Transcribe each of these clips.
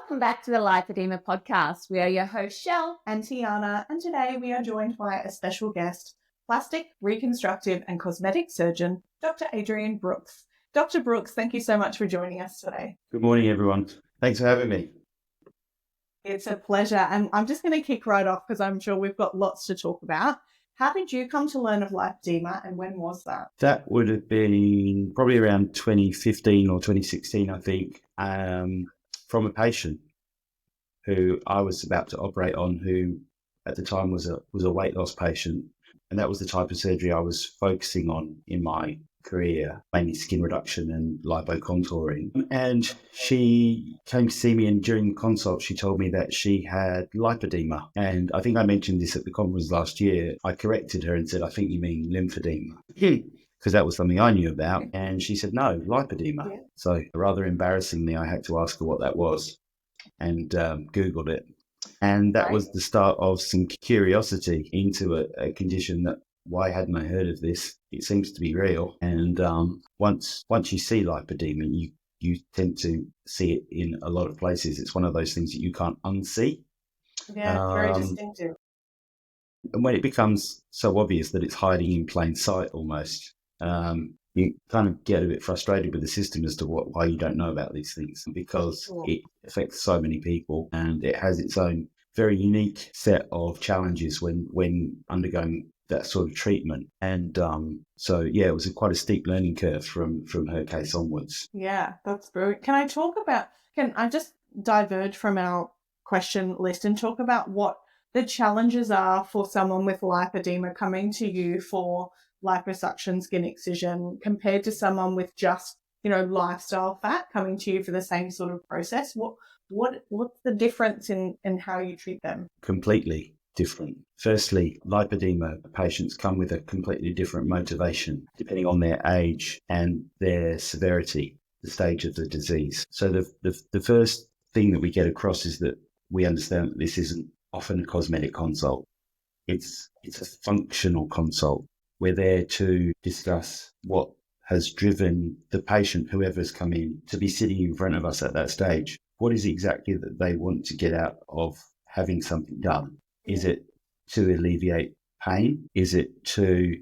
Welcome back to the Lipoedema Podcast. We are your hosts, Shell and Tiana, and today we are joined by a special guest, plastic, reconstructive and cosmetic surgeon, Dr. Adrian Brooks. Dr. Brooks, thank you so much for joining us today. Good morning, everyone. Thanks for having me. It's a pleasure, and I'm just going to kick right off because I'm sure we've got lots to talk about. How did you come to learn of lipoedema, and when was that? That would have been probably around 2015 or 2016, I think, from a patient who I was about to operate on, who at the time was a weight loss patient. And that was the type of surgery I was focusing on in my career, mainly skin reduction and lipocontouring. And she came to see me, and during the consult, she told me that she had lipoedema. And I think I mentioned this at the conference last year. I corrected her and said, I think you mean lymphedema, because that was something I knew about. And she said, no, lipoedema. Yeah. So rather embarrassingly, I had to ask her what that was and Googled it. And that was the start of some curiosity into a condition that, why hadn't I heard of this? It seems to be real. And once you see lipoedema, you tend to see it in a lot of places. It's one of those things that you can't unsee. Yeah, very distinctive. And when it becomes so obvious that it's hiding in plain sight almost, you kind of get a bit frustrated with the system as to why you don't know about these things, because it affects so many people and it has its own very unique set of challenges when undergoing that sort of treatment. And it was quite a steep learning curve from her case onwards. Yeah, that's brilliant. Can I just diverge from our question list and talk about what the challenges are for someone with lipoedema coming to you for liposuction, skin excision, compared to someone with just, lifestyle fat coming to you for the same sort of process? What's the difference in how you treat them? Completely different. Firstly, lipoedema patients come with a completely different motivation depending on their age and their severity, the stage of the disease. So the first thing that we get across is that we understand that this isn't often a cosmetic consult. It's a functional consult. We're there to discuss what has driven the patient, whoever's come in, to be sitting in front of us at that stage. What is exactly that they want to get out of having something done? Is it to alleviate pain? Is it to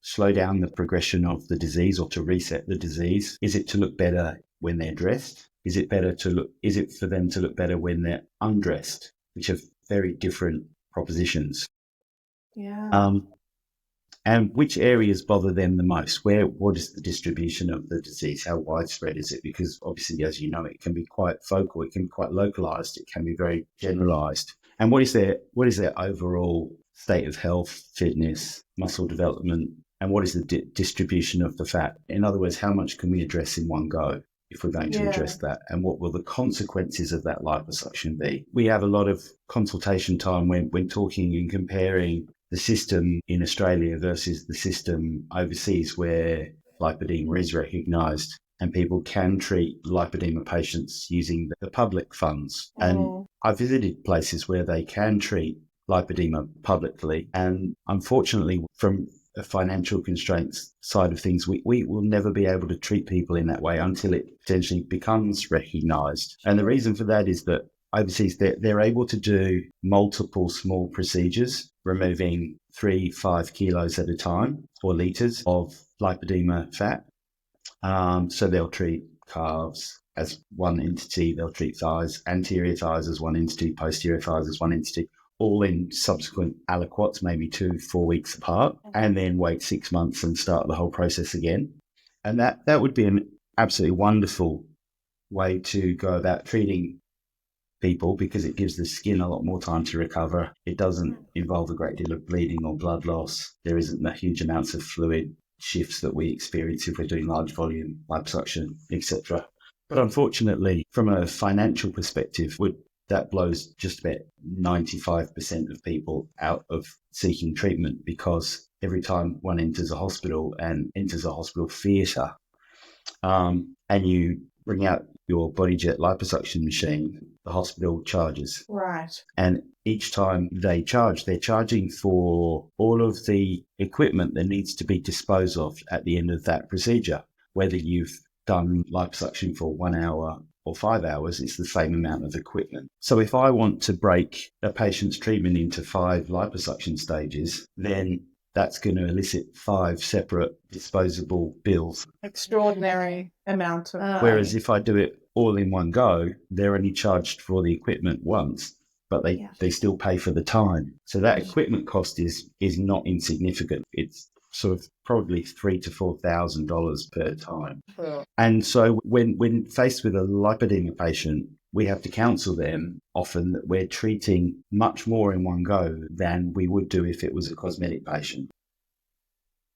slow down the progression of the disease or to reset the disease? Is it to look better when they're dressed? Is it for them to look better when they're undressed, which are very different propositions? Yeah. And which areas bother them the most? What is the distribution of the disease? How widespread is it? Because obviously, as you know, it can be quite focal, it can be quite localized, it can be very generalized. And what is their overall state of health, fitness, muscle development, and what is the distribution of the fat? In other words, how much can we address in one go if we're going to address that? And what will the consequences of that liposuction be? We have a lot of consultation time when talking and comparing the system in Australia versus the system overseas, where lipoedema is recognised and people can treat lipoedema patients using the public funds. And I visited places where they can treat lipoedema publicly. And unfortunately, from a financial constraints side of things, we will never be able to treat people in that way until it potentially becomes recognised. And the reason for that is that overseas, they're able to do multiple small procedures, removing 3-5 kilos at a time or litres of lipoedema fat. So they'll treat calves as one entity, they'll treat thighs, anterior thighs as one entity, posterior thighs as one entity, all in subsequent aliquots, maybe 2-4 weeks apart, and then wait 6 months and start the whole process again. And that would be an absolutely wonderful way to go about treating people, because it gives the skin a lot more time to recover. It doesn't involve a great deal of bleeding or blood loss. There isn't the huge amounts of fluid shifts that we experience if we're doing large volume liposuction, etc. But unfortunately, from a financial perspective, that blows just about 95% of people out of seeking treatment, because every time one enters a hospital and enters a hospital theatre, and you bring out your BodyJet liposuction machine, the hospital charges. Right. And each time they're charging for all of the equipment that needs to be disposed of at the end of that procedure, whether you've done liposuction for 1 hour, or 5 hours, it's the same amount of equipment. So if I want to break a patient's treatment into 5 liposuction stages, then that's going to elicit 5 separate disposable bills. Extraordinary amount of Whereas if I do it all in one go, they're only charged for the equipment once, but they still pay for the time. So that equipment cost is not insignificant. It's sort of probably $3,000 to $4,000 per time. Cool. And so when faced with a lipedema patient, we have to counsel them often that we're treating much more in one go than we would do if it was a cosmetic patient.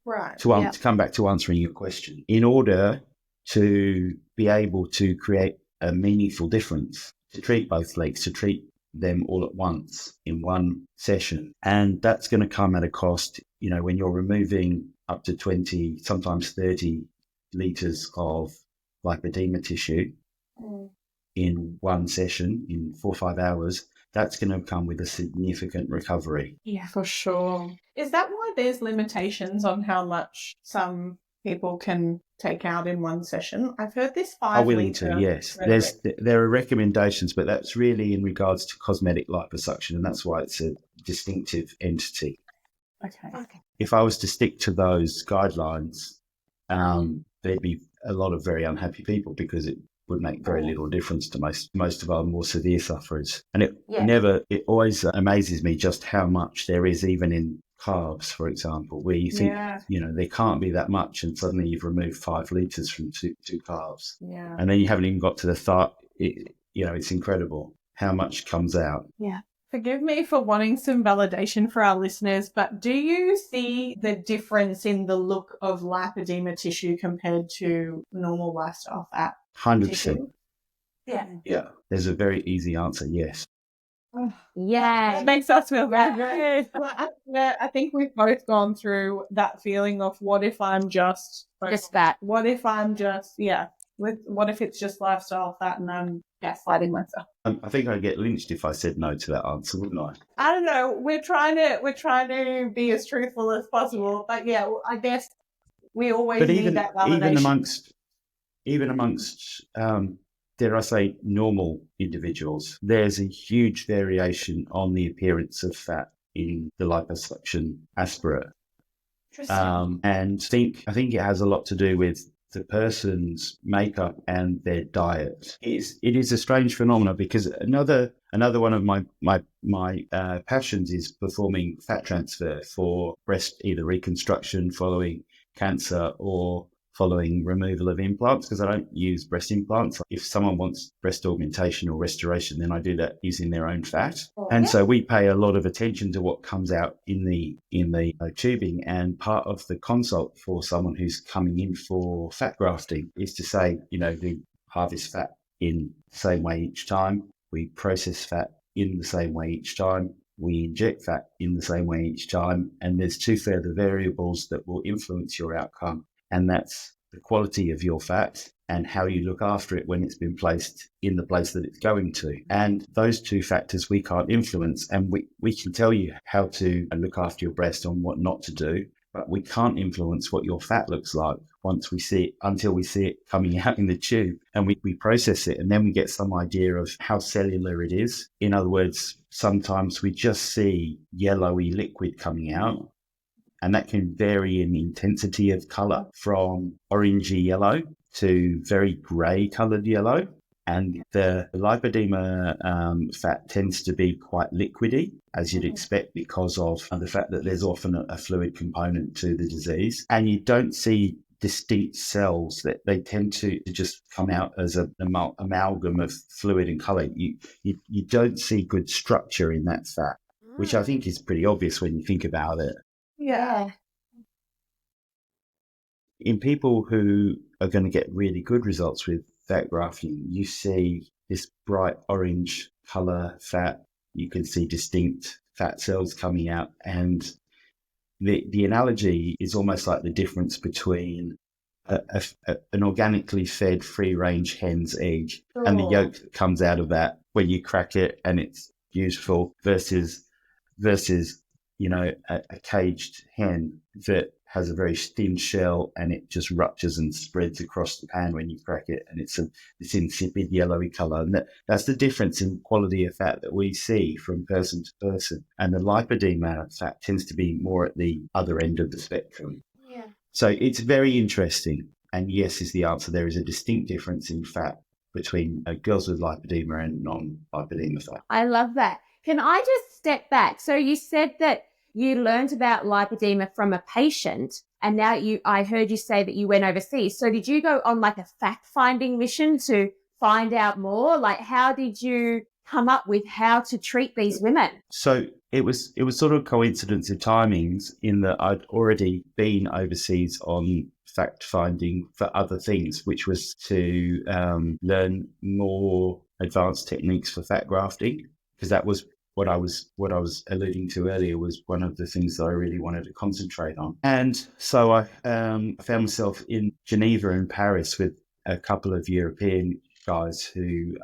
Right. To come back to answering your question, in order to be able to create a meaningful difference, to treat both legs, to treat them all at once in one session. And that's going to come at a cost, when you're removing up to 20, sometimes 30 litres of lipedema tissue in one session in 4 or 5 hours, that's going to come with a significant recovery. Yeah, for sure. Is that why there's limitations on how much some people can take out in one session? I've heard this 5 Are willing to, yes. There are recommendations, but that's really in regards to cosmetic liposuction, and that's why it's a distinctive entity. Okay. If I was to stick to those guidelines, there'd be a lot of very unhappy people because it would make very little difference to most of our more severe sufferers. And it always amazes me just how much there is even in carbs, for example, where you think, there can't be that much, and suddenly you've removed 5 litres from two carbs. Yeah. And then you haven't even got to the thought, it's incredible how much comes out. Yeah. Forgive me for wanting some validation for our listeners, but do you see the difference in the look of lipedema tissue compared to normal lifestyle fat? 100%. Yeah. Yeah. There's a very easy answer, yes. Yeah. It makes us feel good. I think we've both gone through that feeling of what if I'm just fat? What if I'm just, what if it's just lifestyle fat and I'm gaslighting myself? I think I'd get lynched if I said no to that answer, wouldn't I? I don't know. We're trying to be as truthful as possible, but I guess we always need that validation. Even amongst, dare I say, normal individuals, there's a huge variation on the appearance of fat in the liposuction aspirate. And I think it has a lot to do with the person's makeup and their diet. It is a strange phenomenon because another one of my passions is performing fat transfer for breast, either reconstruction following cancer or following removal of implants, because I don't use breast implants. If someone wants breast augmentation or restoration, then I do that using their own fat. So we pay a lot of attention to what comes out in the tubing, and part of the consult for someone who's coming in for fat grafting is to say, we harvest fat in the same way each time, we process fat in the same way each time, we inject fat in the same way each time, and there's 2 further variables that will influence your outcome. And that's the quality of your fat and how you look after it when it's been placed in the place that it's going to. And those 2 factors we can't influence. And we can tell you how to look after your breast and what not to do, but we can't influence what your fat looks like until we see it coming out in the tube, and we process it, and then we get some idea of how cellular it is. In other words, sometimes we just see yellowy liquid coming out, and that can vary in intensity of colour from orangey yellow to very grey coloured yellow. And the lipedema fat tends to be quite liquidy, as you'd expect, because of the fact that there's often a fluid component to the disease. And you don't see distinct cells, that they tend to just come out as an amalgam of fluid and colour. You don't see good structure in that fat, which I think is pretty obvious when you think about it. Yeah. In people who are going to get really good results with fat grafting, you see this bright orange colour fat. You can see distinct fat cells coming out, and the analogy is almost like the difference between an organically fed free-range hen's egg and the yolk that comes out of that when you crack it and it's beautiful versus a caged hen that has a very thin shell, and it just ruptures and spreads across the pan when you crack it, and it's this insipid yellowy colour. And that's the difference in quality of fat that we see from person to person. And the lipedema fat tends to be more at the other end of the spectrum. Yeah. So it's very interesting. And yes is the answer. There is a distinct difference in fat between girls with lipedema and non-lipedema fat. I love that. Can I just step back? So you said that you learned about lipedema from a patient, and now I heard you say that you went overseas. So did you go on like a fact-finding mission to find out more? Like, how did you come up with how to treat these women? So it was sort of coincidence of timings in that I'd already been overseas on fact-finding for other things, which was to learn more advanced techniques for fat grafting, because that was what I was alluding to earlier, was one of the things that I really wanted to concentrate on. And so I found myself in Geneva and Paris with a couple of European guys who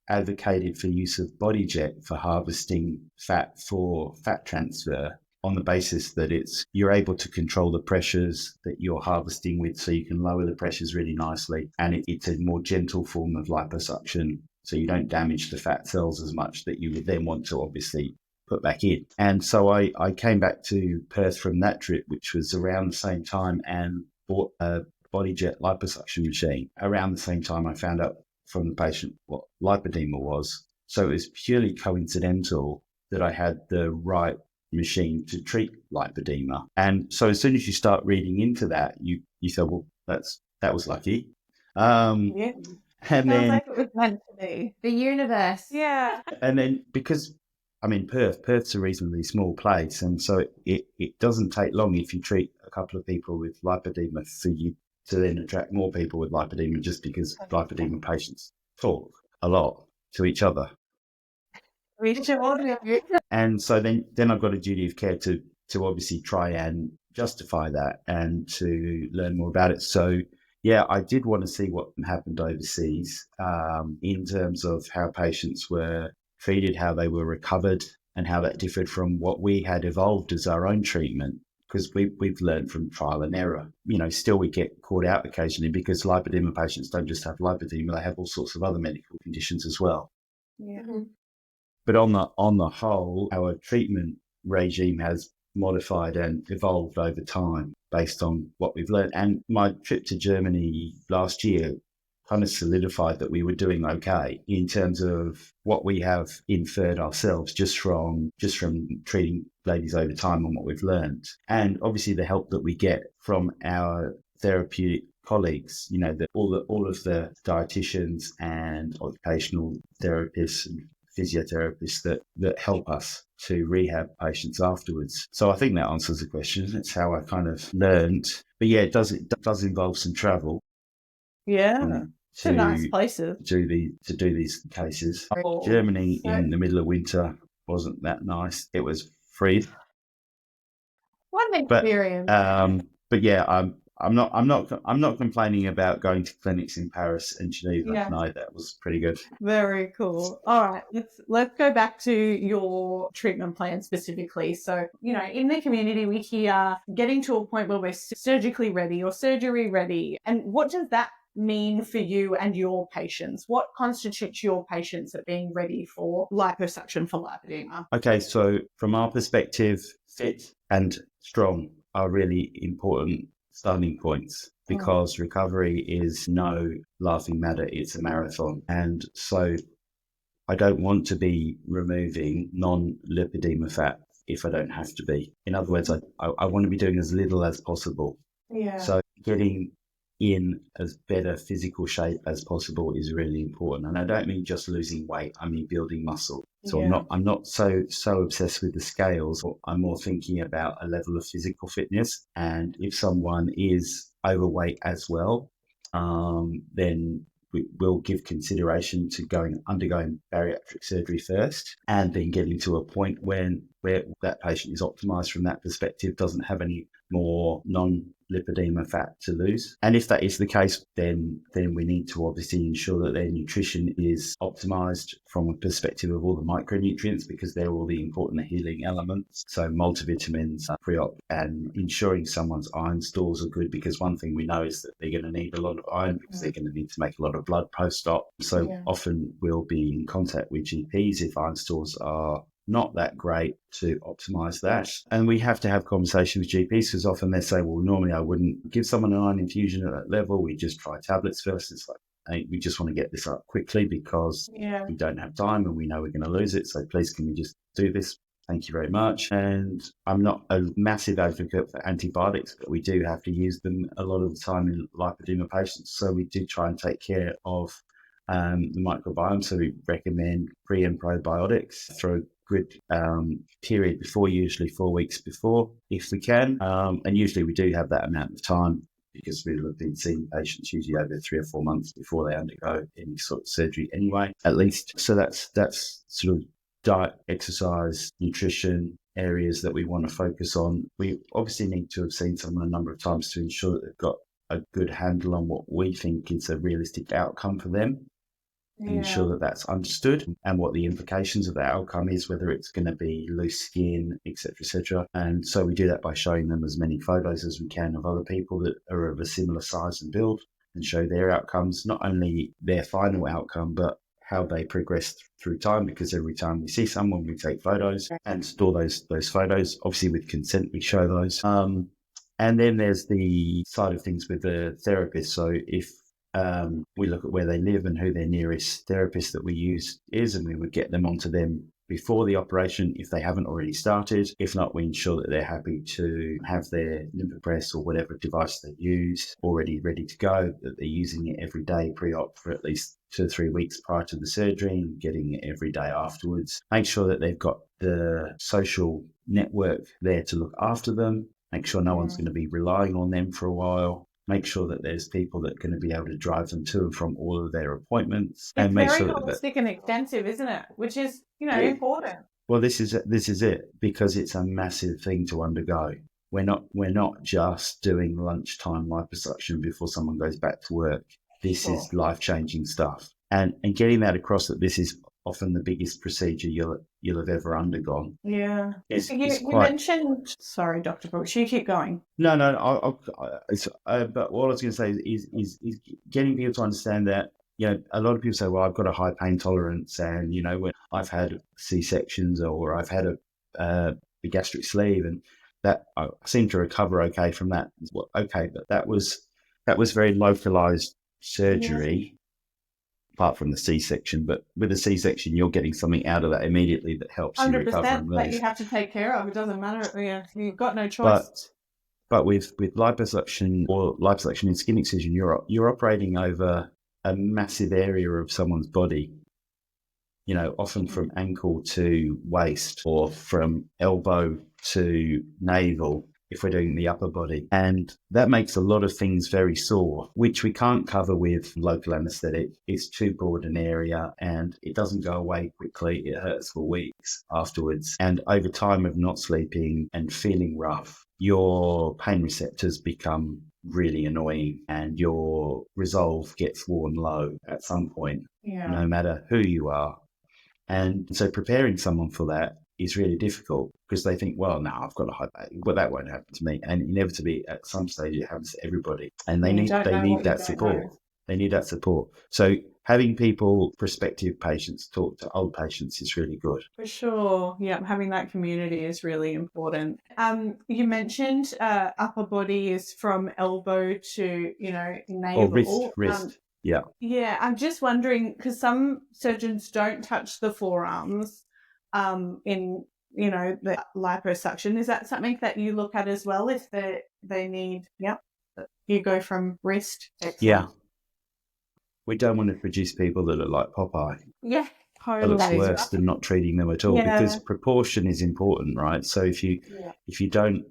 advocated for use of body jet for harvesting fat for fat transfer, on the basis that you're able to control the pressures that you're harvesting with, so you can lower the pressures really nicely, and it's a more gentle form of liposuction, so you don't damage the fat cells as much that you would then want to obviously put back in. And so I came back to Perth from that trip, which was around the same time, and bought a body jet liposuction machine. Around the same time, I found out from the patient what lipedema was. So it was purely coincidental that I had the right machine to treat lipedema. And so as soon as you start reading into that, you say, well, that was lucky. Yeah. And Sounds then like it was meant to be. The universe. Yeah. and then because Perth's a reasonably small place, and so it doesn't take long if you treat a couple of people with lipedema for you to then attract more people with lipedema, just because lipedema patients talk a lot to each other. And so then I've got a duty of care to obviously try and justify that and to learn more about it. So yeah, I did want to see what happened overseas in terms of how patients were treated, how they were recovered, and how that differed from what we had evolved as our own treatment. Because we've learned from trial and error. Still we get caught out occasionally, because lipedema patients don't just have lipedema, they have all sorts of other medical conditions as well. Yeah. But on the whole, our treatment regime has modified and evolved over time based on what we've learned. And my trip to Germany last year kind of solidified that we were doing okay in terms of what we have inferred ourselves just from treating ladies over time and what we've learned. And obviously the help that we get from our therapeutic colleagues, that all of the dietitians and occupational therapists and physiotherapists that help us to rehab patients afterwards. So I think that answers the question. That's how I kind of learned. But yeah, it does involve some travel. Yeah. To nice places. To do these cases. Oh, Germany in the middle of winter wasn't that nice. It was free. What an experience. But yeah, I'm not complaining about going to clinics in Paris and Geneva. Yeah. No, that was pretty good. Very cool. All right, let's go back to your treatment plan specifically. So, in the community, we hear getting to a point where we're surgically ready or surgery ready. And what does that mean for you and your patients? What constitutes your patients at being ready for liposuction for lipedema? Okay, so from our perspective, fit and strong are really important starting points, because recovery is no laughing matter, it's a marathon. And so I don't want to be removing non-lipedema fat if I don't have to be. In other words, I want to be doing as little as possible. Yeah. So getting in as better physical shape as possible is really important. And I don't mean just losing weight, I mean building muscle. So Yeah. I'm not so obsessed with the scales. I'm more thinking about a level of physical fitness. And if someone is overweight as well, then we'll give consideration to undergoing bariatric surgery first, and then getting to a point when where that patient is optimized from that perspective, doesn't have any more non-lipedema fat to lose. And if that is the case, then we need to obviously ensure that their nutrition is optimized from a perspective of all the micronutrients, because they're all the important healing elements. So multivitamins, pre-op, and ensuring someone's iron stores are good, because one thing we know is that they're going to need a lot of iron because they're going to need to make a lot of blood post-op. So often we'll be in contact with GPs if iron stores are not that great to optimize that. And we have to have conversations with GPs, because often they say, well, normally I wouldn't give someone an iron infusion at that level. We just try tablets first. It's like, hey, we just want to get this up quickly because we don't have time and we know we're going to lose it. So please, can we just do this? Thank you very much. And I'm not a massive advocate for antibiotics, but we do have to use them a lot of the time in lipedema patients. So we do try and take care of the microbiome. So we recommend pre and probiotics for a good period before, usually 4 weeks before, if we can. And usually we do have that amount of time, because we'll have been seeing patients usually over 3 or 4 months before they undergo any sort of surgery anyway, at least. So that's sort of diet, exercise, nutrition areas that we want to focus on. We obviously need to have seen someone a number of times to ensure that they've got a good handle on what we think is a realistic outcome for them. Ensure that that's understood and what the implications of that outcome is, whether it's going to be loose skin, etc., etc. And so we do that by showing them as many photos as we can of other people that are of a similar size and build, and show their outcomes, not only their final outcome, but how they progress through time, because every time we see someone, we take photos and store those photos. Obviously, with consent, we show those. And then there's the side of things with the therapist. So if we look at where they live and who their nearest therapist that we use is, and we would get them onto them before the operation if they haven't already started. If not, we ensure that they're happy to have their lymphopress or whatever device they use already ready to go, that they're using it every day pre-op for at least 2 or 3 weeks prior to the surgery, and getting it every day afterwards. Make sure that they've got the social network there to look after them. Make sure no one's going to be relying on them for a while. Make sure that there's people that are going to be able to drive them to and from all of their appointments. It's and make very sure holistic and extensive, isn't it? Which is, important. Well, this is it, because it's a massive thing to undergo. We're not just doing lunchtime liposuction before someone goes back to work. This is life-changing stuff. And getting that across, that this is often the biggest procedure you'll have ever undergone. Yeah. You mentioned... Sorry, Dr. Brooks, you keep going. No, but what I was going to say is getting people to understand that, a lot of people say, well, I've got a high pain tolerance, and, when I've had C-sections or I've had a gastric sleeve, and that I seem to recover okay from that. Well, okay, but that was very localized surgery. Apart from the C-section, but with a C-section, you're getting something out of that immediately that helps you recover and 100% release. that you have to take care of. It doesn't matter. You've got no choice. But with liposuction or liposuction in skin excision, you're operating over a massive area of someone's body. Often from ankle to waist, or from elbow to navel, if we're doing the upper body. And that makes a lot of things very sore, which we can't cover with local anesthetic. It's too broad an area and it doesn't go away quickly. It hurts for weeks afterwards. And over time of not sleeping and feeling rough, your pain receptors become really annoying and your resolve gets worn low at some point, no matter who you are. And so preparing someone for that is really difficult, because they think, well, no, I've got a high pain. Well, that won't happen to me. And inevitably, at some stage, it happens to everybody. And they need that support. They need that support. So having prospective patients, talk to old patients is really good. For sure. Yeah, having that community is really important. You mentioned upper body is from elbow to, navel. Or wrist. Yeah. Yeah, I'm just wondering, because some surgeons don't touch the forearms in, the liposuction. Is that something that you look at as well, if they need, you go from wrist? Excellent. Yeah. We don't want to produce people that look like Popeye. Yeah, totally. That looks worse than not treating them at all, because proportion is important, right? So if you don't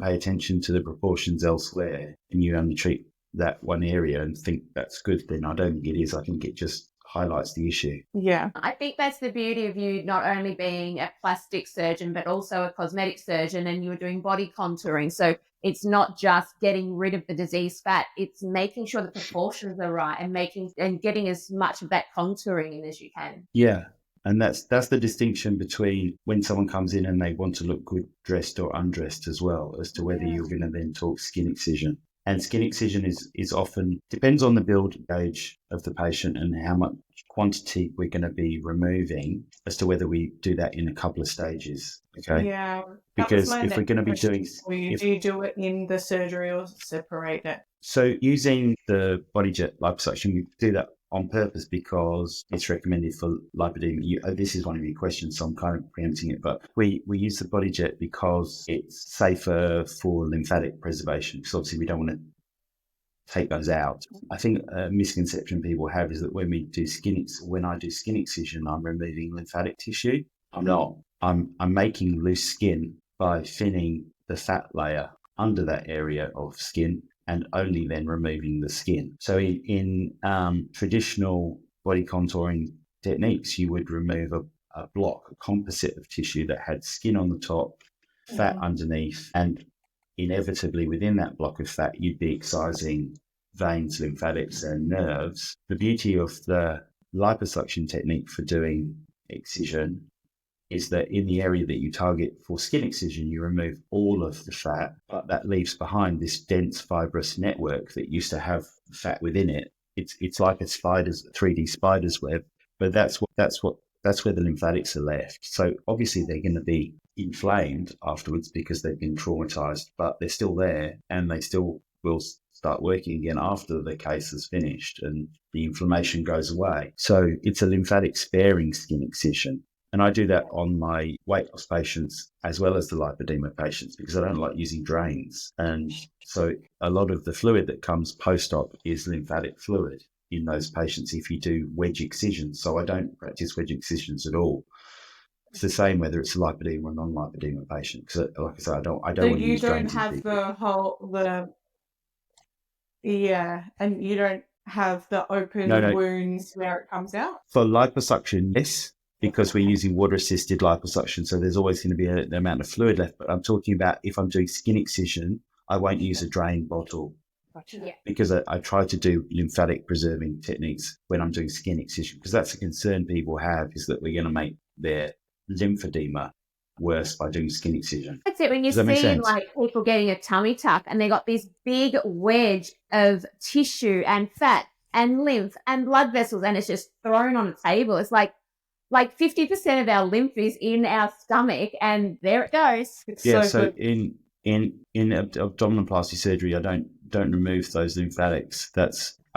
pay attention to the proportions elsewhere, and you only treat that one area and think that's good, then I don't think it is. I think it just highlights the issue. Yeah. I think that's the beauty of you not only being a plastic surgeon, but also a cosmetic surgeon, and you're doing body contouring. So it's not just getting rid of the disease fat, it's making sure the proportions are right and getting as much of that contouring in as you can. Yeah. And that's the distinction between when someone comes in and they want to look good dressed or undressed as well, as to whether you're going to then talk skin excision. And skin excision is often, depends on the build age of the patient and how much quantity we're going to be removing, as to whether we do that in a couple of stages. Okay. Yeah. Because if we're going to be doing, do you do it in the surgery or separate it? So using the body jet liposuction, we do that on purpose because it's recommended for lipedema. This is one of your questions, so I'm kind of preempting it, but we use the body jet because it's safer for lymphatic preservation, because obviously we don't want to take those out. I think a misconception people have is that when I do skin excision, I'm removing lymphatic tissue. I'm not. I'm making loose skin by thinning the fat layer under that area of skin, and only then removing the skin. So in traditional body contouring techniques, you would remove a composite of tissue that had skin on the top, fat underneath, and inevitably within that block of fat, you'd be excising veins, lymphatics, and nerves. The beauty of the liposuction technique for doing excision is that in the area that you target for skin excision, you remove all of the fat, but that leaves behind this dense fibrous network that used to have fat within it. It's like a 3D spider's web, but that's where the lymphatics are left. So obviously they're going to be inflamed afterwards because they've been traumatized, but they're still there, and they still will start working again after the case is finished and the inflammation goes away. So it's a lymphatic sparing skin excision. And I do that on my weight loss patients as well as the lipedema patients, because I don't like using drains. And so a lot of the fluid that comes post-op is lymphatic fluid in those patients if you do wedge excisions. So I don't practice wedge excisions at all. It's the same whether it's a lipedema or non-lipedema patient. Because like I said, I don't want to use drains. So you don't have and you don't have the open wounds where it comes out? For liposuction, yes, because we're using water-assisted liposuction, so there's always going to be an amount of fluid left. But I'm talking about if I'm doing skin excision, I won't use a drain bottle. Gotcha. Yeah. Because I try to do lymphatic preserving techniques when I'm doing skin excision, because that's a concern people have, is that we're going to make their lymphedema worse by doing skin excision. That's it. When you see like people getting a tummy tuck and they got this big wedge of tissue and fat and lymph and blood vessels, and it's just thrown on a table. It's like 50% of our lymph is in our stomach, and there it goes. So in abdominoplasty surgery, I don't remove those lymphatics.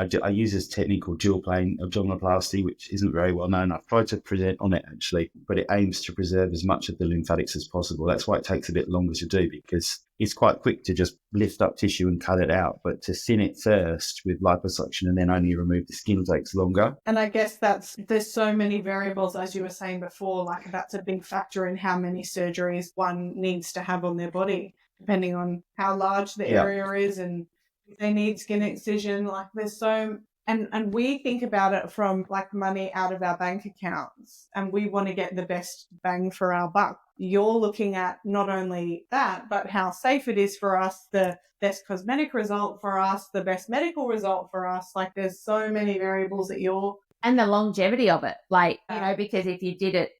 I use this technique called dual plane abdominoplasty, which isn't very well known. I've tried to present on it actually, but it aims to preserve as much of the lymphatics as possible. That's why it takes a bit longer to do, because it's quite quick to just lift up tissue and cut it out. But to thin it first with liposuction and then only remove the skin takes longer. And I guess there's so many variables, as you were saying before, like that's a big factor in how many surgeries one needs to have on their body, depending on how large the area is and if they need skin excision. Like there's so, and we think about it from like money out of our bank accounts, and we want to get the best bang for our buck. You're looking at not only that, but how safe it is for us, the best cosmetic result for us, the best medical result for us. Like there's so many variables that and the longevity of it. Like, because if you did it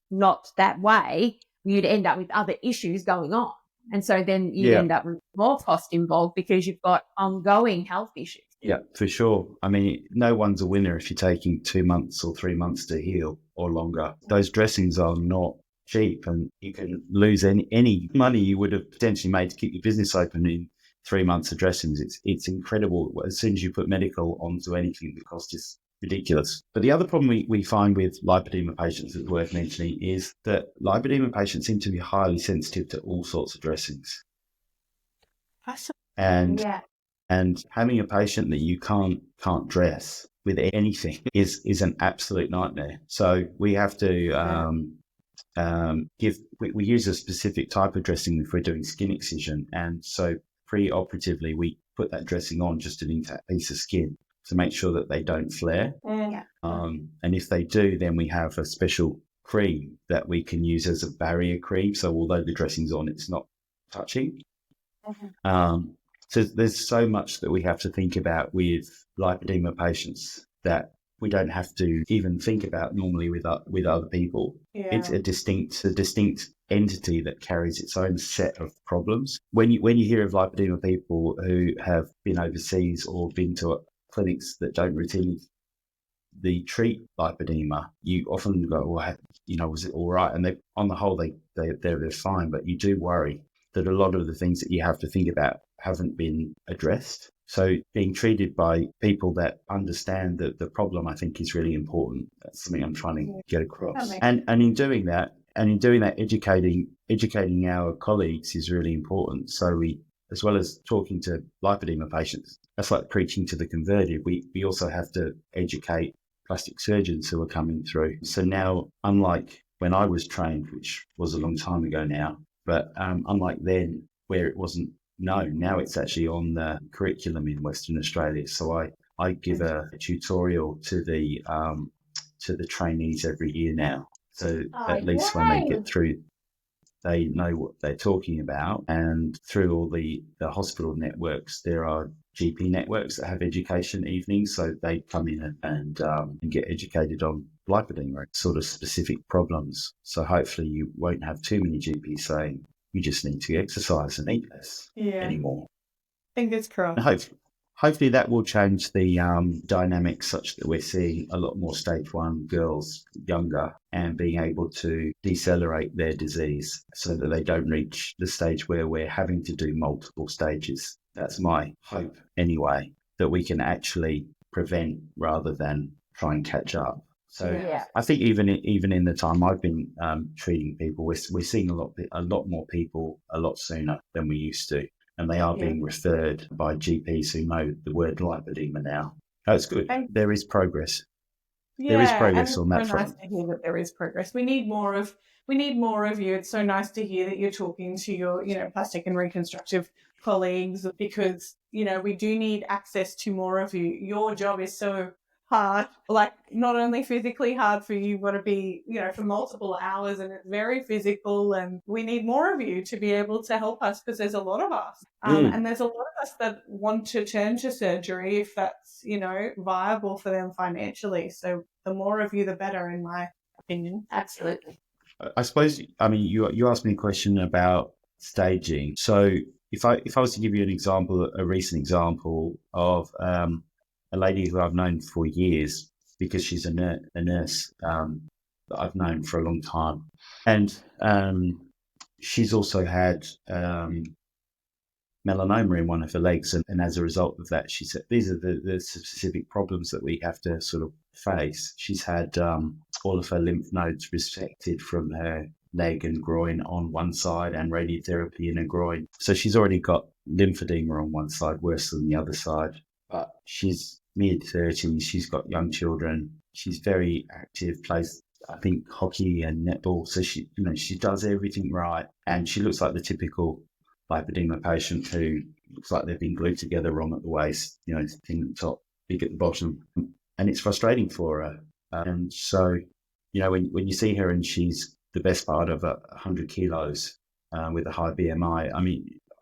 not that way, you'd end up with other issues going on. And so then you end up with more cost involved because you've got ongoing health issues. Yeah, for sure. I mean, no one's a winner if you're taking 2 months or 3 months to heal or longer. Those dressings are not cheap, and you can lose any money you would have potentially made to keep your business open in 3 months of dressings. It's incredible. As soon as you put medical onto anything, the cost is ridiculous. But the other problem we find with lipedema patients that's worth mentioning is that lipedema patients seem to be highly sensitive to all sorts of dressings. And having a patient that you can't dress with anything is an absolute nightmare. So we have to we use a specific type of dressing if we're doing skin excision, and so pre-operatively we put that dressing on just an intact piece of skin. to make sure that they don't flare. Yeah. And if they do, then we have a special cream that we can use as a barrier cream. So although the dressing's on, it's not touching. So there's so much that we have to think about with lipedema patients that we don't have to even think about normally with other people. Yeah. It's a distinct entity that carries its own set of problems. When you hear of lipedema people who have been overseas or been to clinics that don't routinely treat lipedema, you often go, well, was it all right? And on the whole, they're fine, but you do worry that a lot of the things that you have to think about haven't been addressed. So being treated by people that understand the problem, I think, is really important. That's something I'm trying to get across. And in doing that, educating our colleagues is really important. So we, as well as talking to lipedema patients, that's like preaching to the converted. We also have to educate plastic surgeons who are coming through. So now, unlike when I was trained, which was a long time ago now, but unlike then where it wasn't known, now it's actually on the curriculum in Western Australia. So I give a tutorial to the trainees every year now. So at least when they get through, they know what they're talking about. And through all the hospital networks, there are GP networks that have education evenings. So they come in and get educated on lipedema, sort of specific problems. So hopefully you won't have too many GPs saying, you just need to exercise and eat less anymore. Fingers crossed. Hopefully that will change the dynamics such that we're seeing a lot more stage 1 girls younger and being able to decelerate their disease so that they don't reach the stage where we're having to do multiple stages. That's my hope anyway, that we can actually prevent rather than try and catch up. So I think even in the time I've been treating people, we're seeing a lot more people a lot sooner than we used to. And they are being referred by GPs who know the word lipedema now. That's good. There is progress. There is progress on that front. It's nice to hear that there is progress. We need more of you. It's so nice to hear that you're talking to your, plastic and reconstructive colleagues, because, we do need access to more of you. Your job is so hard, like not only physically hard for you, but to be, for multiple hours, and it's very physical, and we need more of you to be able to help us, because there's a lot of us and there's a lot of us that want to turn to surgery if that's, viable for them financially. So the more of you, the better, in my opinion. Absolutely. I suppose, you asked me a question about staging. So if I was to give you an example, a recent example of a lady who I've known for years, because she's a nurse that I've known for a long time. And she's also had melanoma in one of her legs. And as a result of that, she said, these are the specific problems that we have to sort of face. She's had all of her lymph nodes resected from her leg and groin on one side, and radiotherapy in her groin. So she's already got lymphedema on one side, worse than the other side. But she's mid-30s, she's got young children, she's very active, plays, I think, hockey and netball. So she does everything right. And she looks like the typical lipedema patient who looks like they've been glued together wrong at the waist, thin at the top, big at the bottom. And it's frustrating for her. And so, when you see her and she's the best part of 100 kilos with a high BMI,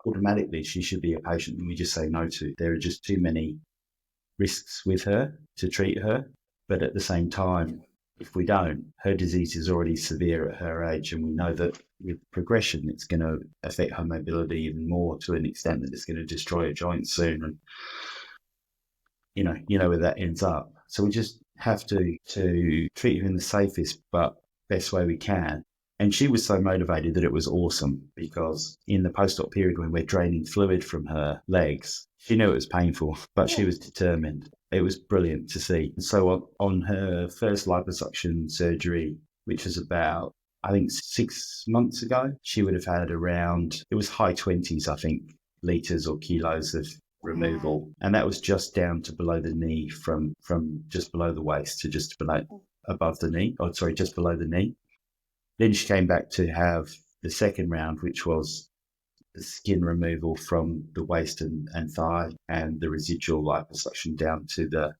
automatically she should be a patient that we just say no to. There are just too many risks with her to treat her. But at the same time, if we don't, her disease is already severe at her age, and we know that with progression it's going to affect her mobility even more, to an extent that it's going to destroy her joints soon, and you know where that ends up. So we just have to treat her in the safest but best way we can. And she was so motivated that it was awesome, because in the post-op period when we're draining fluid from her legs, she knew it was painful, but she was determined. It was brilliant to see. So on her first liposuction surgery, which was about, I think, 6 months ago, she would have had around, it was high 20s, I think, litres or kilos of removal. And that was just down to below the knee, from just below the waist to just above the knee. Oh, sorry, just below the knee. Then she came back to have the second round, which was the skin removal from the waist and thigh and the residual liposuction down to the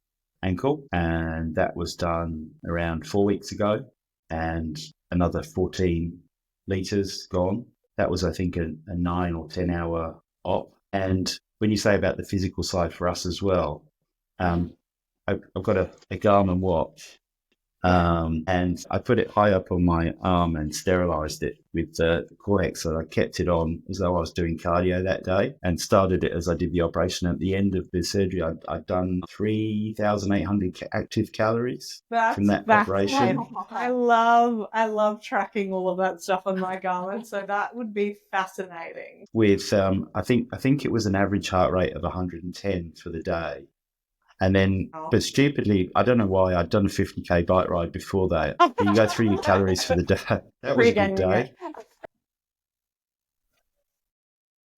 ankle. And that was done around 4 weeks ago, and another 14 litres gone. That was, I think, a 9 or 10 hour op. And when you say about the physical side for us as well, I've got a Garmin watch, and I put it high up on my arm and sterilized it with the Cortex. So I kept it on as though I was doing cardio that day, and started it as I did the operation. At the end of the surgery, I'd done 3,800 active calories from that operation. I love tracking all of that stuff on my Garmin, so that would be fascinating. With I think it was an average heart rate of 110 for the day. And then, but stupidly, I don't know why, I'd done a 50k bike ride before that. You go through your calories for the day. That was a good day.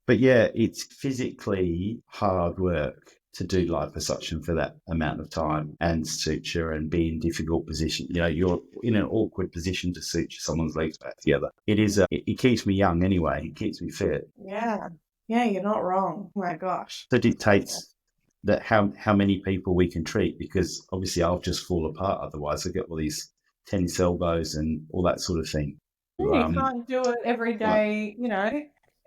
But yeah, it's physically hard work to do liposuction for that amount of time, and suture, and be in difficult position. You know, you're in an awkward position to suture someone's legs back together. It is, it keeps me young anyway. It keeps me fit. Yeah, you're not wrong. Oh my gosh. So it dictates that how many people we can treat, because obviously I'll just fall apart otherwise. I get all these tennis elbows and all that sort of thing. You can't do it every day,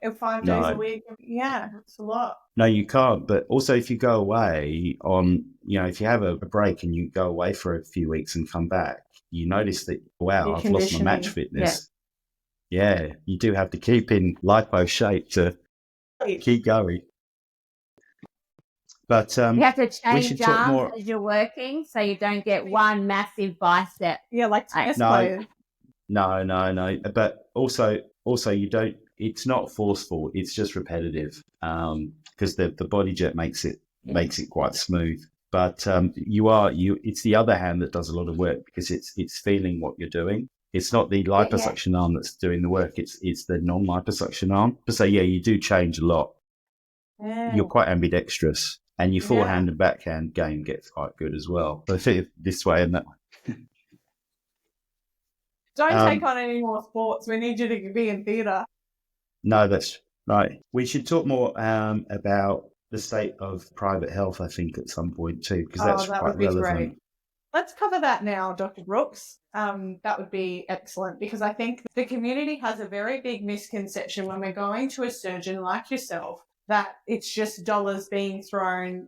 5 days a week. Yeah, it's a lot. No, you can't. But also, if you go away on, if you have a break and you go away for a few weeks and come back, you notice that, wow, I've lost my match fitness. Yeah, you do have to keep in lipo shape to keep going. But you have to change arms as you're working, so you don't get one massive bicep. Yeah, like tennis players. No. But also you don't. It's not forceful. It's just repetitive. Because the body jet makes it quite smooth. But it's the other hand that does a lot of work, because it's feeling what you're doing. It's not the liposuction arm that's doing the work. It's the non-liposuction arm. So yeah, you do change a lot. You're quite ambidextrous. And your forehand and backhand game gets quite good as well. So I think this way and that way. Don't take on any more sports. We need you to be in theatre. No, that's right. We should talk more about the state of private health, I think, at some point too, because that's quite relevant. Great. Let's cover that now, Dr. Brooks. That would be excellent, because I think the community has a very big misconception when we're going to a surgeon like yourself, that it's just dollars being thrown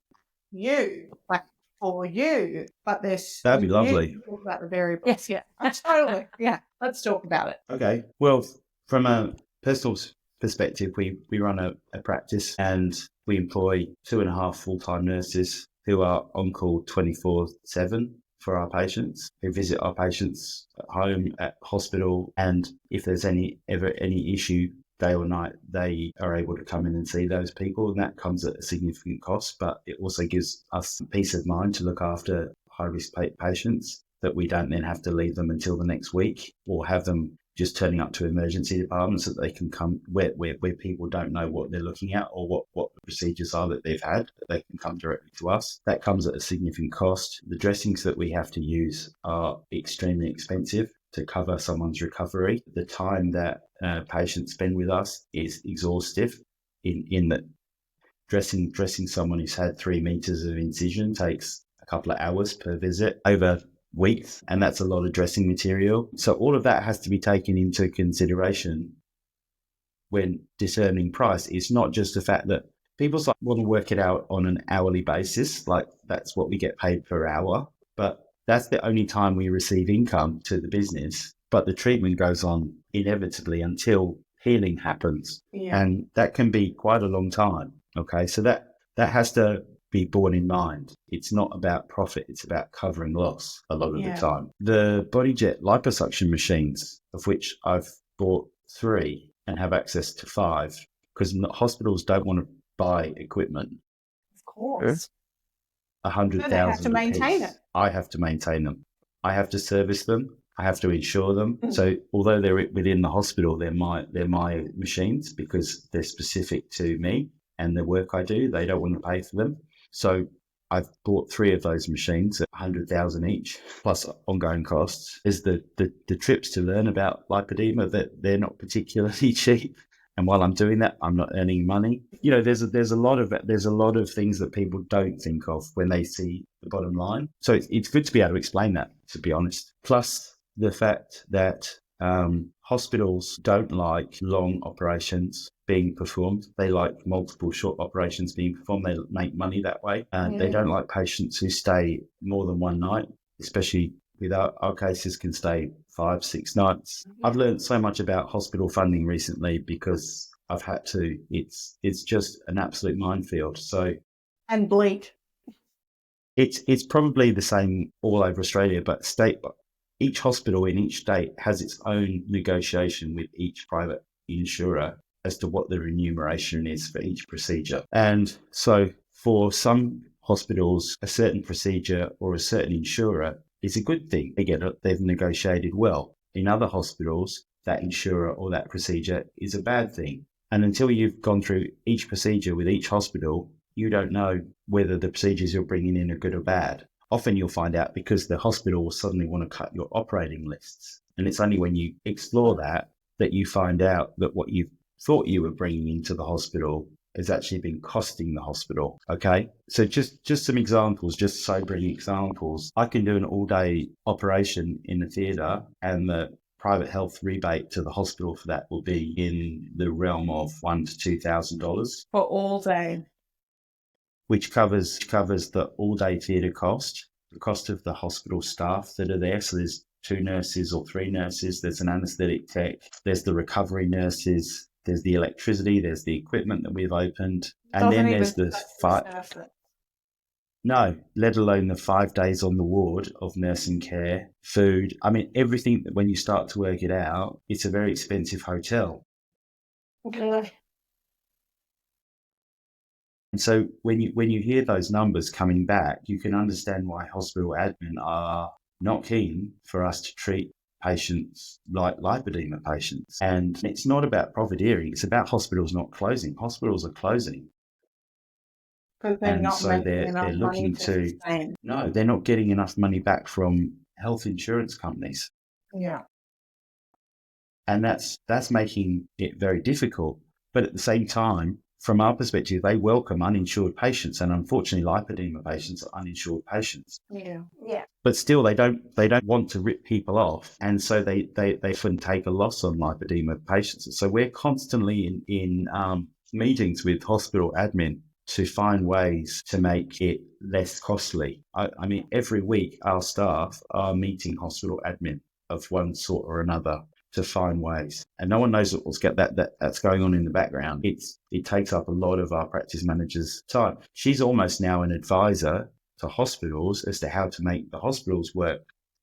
for you, but there's that'd be lovely. About the variables. Yes, totally. Yeah, let's talk about it. Okay. Well, from a personal perspective, we run a practice, and we employ 2.5 full-time nurses who are on call 24/7 for our patients, who visit our patients at home, at hospital, and if there's any issue, day or night, they are able to come in and see those people, and that comes at a significant cost, but it also gives us peace of mind to look after high-risk patients, that we don't then have to leave them until the next week, or have them just turning up to emergency departments, that they can come where people don't know what they're looking at, or what the procedures are that they've had, that they can come directly to us. That comes at a significant cost. The dressings that we have to use are extremely expensive to cover someone's recovery. The time that patients spend with us is exhaustive, in that dressing someone who's had 3 meters of incision takes a couple of hours per visit over weeks, and that's a lot of dressing material. So all of that has to be taken into consideration when determining price. It's not just the fact that people want to work it out on an hourly basis, like that's what we get paid per hour, but that's the only time we receive income to the business. But the treatment goes on inevitably until healing happens. Yeah. And that can be quite a long time. Okay. So that has to be borne in mind. It's not about profit. It's about covering loss a lot of the time. The BodyJet liposuction machines, of which I've bought 3 and have access to 5, because hospitals don't want to buy equipment. Of course. 100,000. They have to maintain it. I have to maintain them. I have to service them. I have to insure them. So although they're within the hospital, they're my machines, because they're specific to me and the work I do. They don't want to pay for them. So I've bought 3 of those machines at 100,000 each, plus ongoing costs. Is the trips to learn about lipedema, that they're not particularly cheap. And while I'm doing that, I'm not earning money. You know, there's a lot of things that people don't think of when they see the bottom line. So it's good to be able to explain that, to be honest. Plus the fact that hospitals don't like long operations being performed. They like multiple short operations being performed. They make money that way. They don't like patients who stay more than one night, especially with our cases can stay 5-6 nights. I've learned so much about hospital funding recently because I've had to. It's just an absolute minefield. So, and bleak. It's probably the same all over Australia, but each hospital in each state has its own negotiation with each private insurer as to what the remuneration is for each procedure. And so for some hospitals, a certain procedure or a certain insurer is a good thing. They've negotiated well. In other hospitals, that insurer or that procedure is a bad thing. And until you've gone through each procedure with each hospital, you don't know whether the procedures you're bringing in are good or bad. Often you'll find out because the hospital will suddenly want to cut your operating lists. And it's only when you explore that you find out that what you thought you were bringing into the hospital has actually been costing the hospital. Okay. So just some examples, just sobering examples. I can do an all-day operation in the theatre, and the private health rebate to the hospital for that will be in the realm of $1,000 to $2,000 for all day, which covers the all-day theatre cost, the cost of the hospital staff that are there. So there's 2 nurses or 3 nurses. There's an anaesthetic tech. There's the recovery nurses. There's the electricity. There's the equipment that we've opened. And then there's the no, let alone the 5 days on the ward of nursing care, food. I mean, everything that when you start to work it out, it's a very expensive hotel. Okay. And so when you hear those numbers coming back, you can understand why hospital admin are not keen for us to treat patients like lipedema patients. And it's not about profiteering. It's about hospitals not closing. Hospitals are closing. And so they're looking to, no, they're not getting enough money back from health insurance companies. Yeah. And that's making it very difficult. But at the same time, from our perspective, they welcome uninsured patients, and unfortunately, lipedema patients are uninsured patients. Yeah. But still, they don't want to rip people off, and so they often take a loss on lipedema patients. And so we're constantly in meetings with hospital admin to find ways to make it less costly. I mean, every week our staff are meeting hospital admin of one sort or another to find ways, and no one knows what's that's going on in the background. It takes up a lot of our practice manager's time. She's almost now an advisor to hospitals as to how to make the hospitals work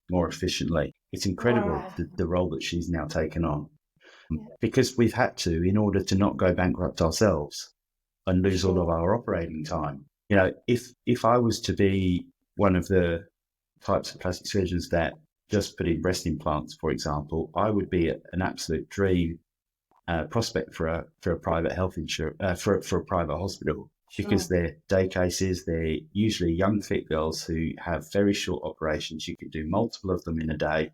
more efficiently. It's incredible the role that she's now taken on, because we've had to, in order to not go bankrupt ourselves and lose all of our operating time. You know, if I was to be one of the types of plastic surgeons that just put in breast implants, for example, I would be an absolute dream prospect for a private health insurer, for a private hospital, because they're day cases. They're usually young fit girls who have very short operations. You could do multiple of them in a day.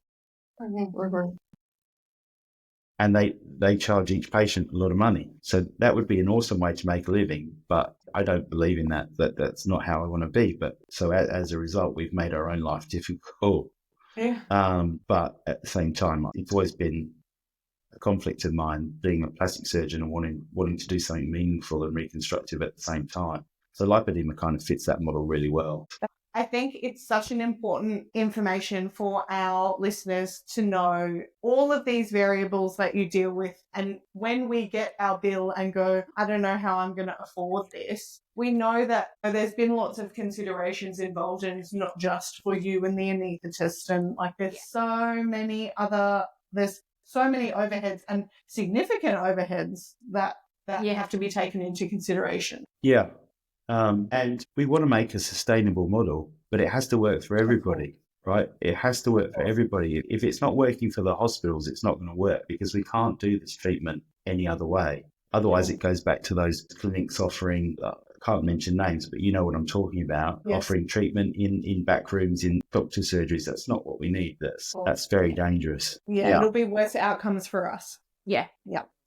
And they charge each patient a lot of money. So that would be an awesome way to make a living. But I don't believe in that. That's not how I want to be. But so as a result, we've made our own life difficult. Yeah. But at the same time, it's always been a conflict of mine being a plastic surgeon and wanting to do something meaningful and reconstructive at the same time. So lipedema kind of fits that model really well. I think it's such an important information for our listeners to know all of these variables that you deal with. And when we get our bill and go, I don't know how I'm going to afford this, we know that there's been lots of considerations involved, and it's not just for you and the anaesthetist. And like there's so many overheads and significant overheads that have to be taken into consideration. Yeah. And we want to make a sustainable model, but it has to work for everybody, right? It has to work for everybody. If it's not working for the hospitals, it's not going to work, because we can't do this treatment any other way. Otherwise, it goes back to those clinics offering, I can't mention names, but you know what I'm talking about, offering treatment in back rooms, in doctor surgeries. That's not what we need. That's very dangerous. Yeah, it'll be worse outcomes for us. Yeah.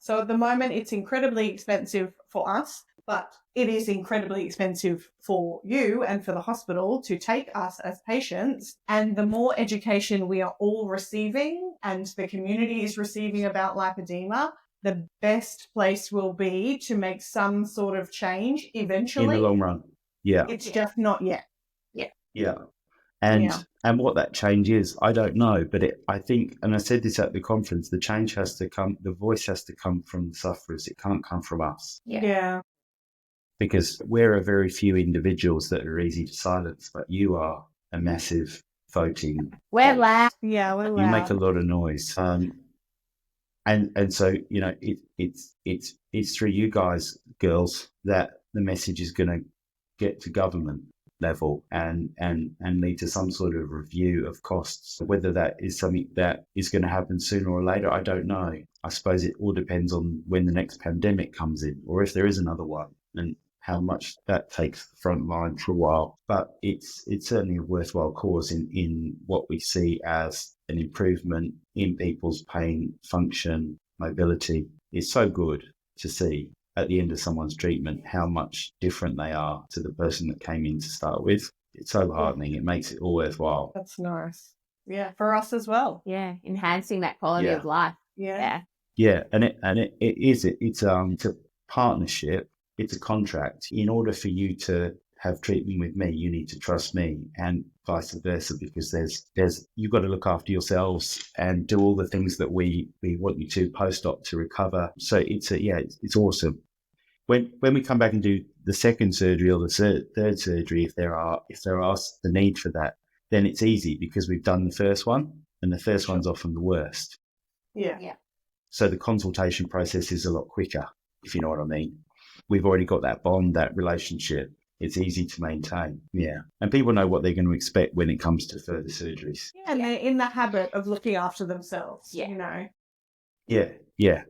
So at the moment, it's incredibly expensive for us, but it is incredibly expensive for you and for the hospital to take us as patients. And the more education we are all receiving and the community is receiving about lipedema, the best place will be to make some sort of change eventually. In the long run. Yeah. It's just not yet. Yeah. And what that change is, I don't know, but I think, and I said this at the conference, the change has to come, the voice has to come from the sufferers. It can't come from us. Yeah. Because we're a very few individuals that are easy to silence, but you are a massive voting. We're loud. Yeah, we're loud. You make a lot of noise. And so, you know, it's through you guys, girls, that the message is going to get to government level and lead to some sort of review of costs. Whether that is something that is going to happen sooner or later, I don't know. I suppose it all depends on when the next pandemic comes in, or if there is another one, and how much that takes the front line for a while. But it's certainly a worthwhile cause in what we see as an improvement in people's pain, function, mobility. It's so good to see at the end of someone's treatment how much different they are to the person that came in to start with. It's so heartening. It makes it all worthwhile. That's nice. Yeah, for us as well. Yeah, enhancing that quality of life. Yeah. Yeah, it's a partnership. It's a contract. In order for you to have treatment with me, you need to trust me, and vice versa, because there's you've got to look after yourselves and do all the things that we want you to post-op to recover. So it's awesome. When we come back and do the second surgery or the third surgery, if there are the need for that, then it's easy because we've done the first one, and the first one's often the worst. Yeah. So the consultation process is a lot quicker, if you know what I mean. We've already got that bond, that relationship. It's easy to maintain. Yeah. And people know what they're going to expect when it comes to further surgeries. Yeah, and they're in the habit of looking after themselves, you know. Yeah.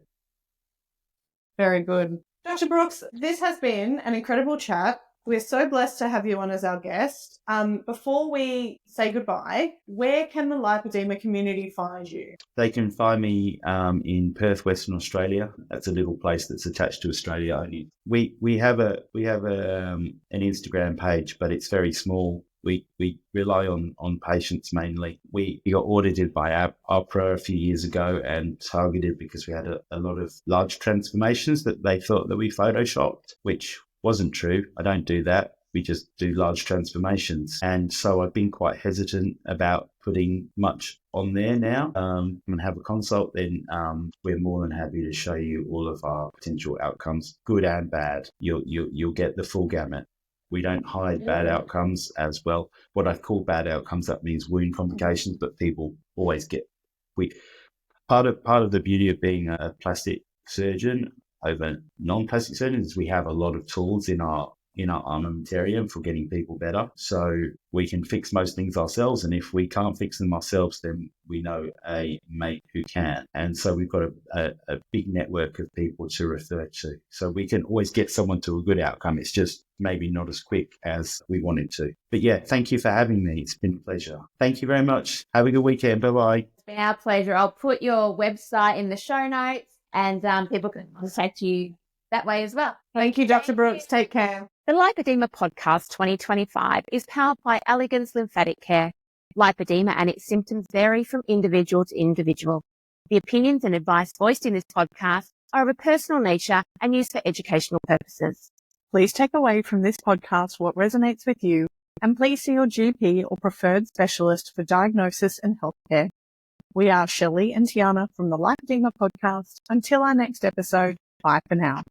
Very good. Dr. Brooks, this has been an incredible chat. We're so blessed to have you on as our guest. Before we say goodbye, where can the lipedema community find you? They can find me in Perth, Western Australia. That's a little place that's attached to Australia only. We have an Instagram page, but it's very small. We rely on patients mainly. We got audited by APRA a few years ago and targeted because we had a lot of large transformations that they thought that we photoshopped, which wasn't true. I don't do that. We just do large transformations. And so I've been quite hesitant about putting much on there now. And have a consult, then we're more than happy to show you all of our potential outcomes, good and bad. You'll get the full gamut. We don't hide bad outcomes as well. What I call bad outcomes, that means wound complications, but people always get. Part of the beauty of being a plastic surgeon over non-plastic surgeons is we have a lot of tools in our armamentarium for getting people better. So we can fix most things ourselves, and if we can't fix them ourselves, then we know a mate who can. And so we've got a big network of people to refer to. So we can always get someone to a good outcome. It's just maybe not as quick as we wanted to. But yeah, thank you for having me. It's been a pleasure. Thank you very much. Have a good weekend. Bye-bye. It's been our pleasure. I'll put your website in the show notes, and people can contact you that way as well. Thank you, Dr. Brooks. Take care. The Lipoedema Podcast 2025 is powered by Elegance Lymphatic Care. Lipoedema and its symptoms vary from individual to individual. The opinions and advice voiced in this podcast are of a personal nature and used for educational purposes. Please take away from this podcast what resonates with you, and please see your GP or preferred specialist for diagnosis and healthcare. We are Shelley and Tiana from the Lipoedema Podcast. Until our next episode, bye for now.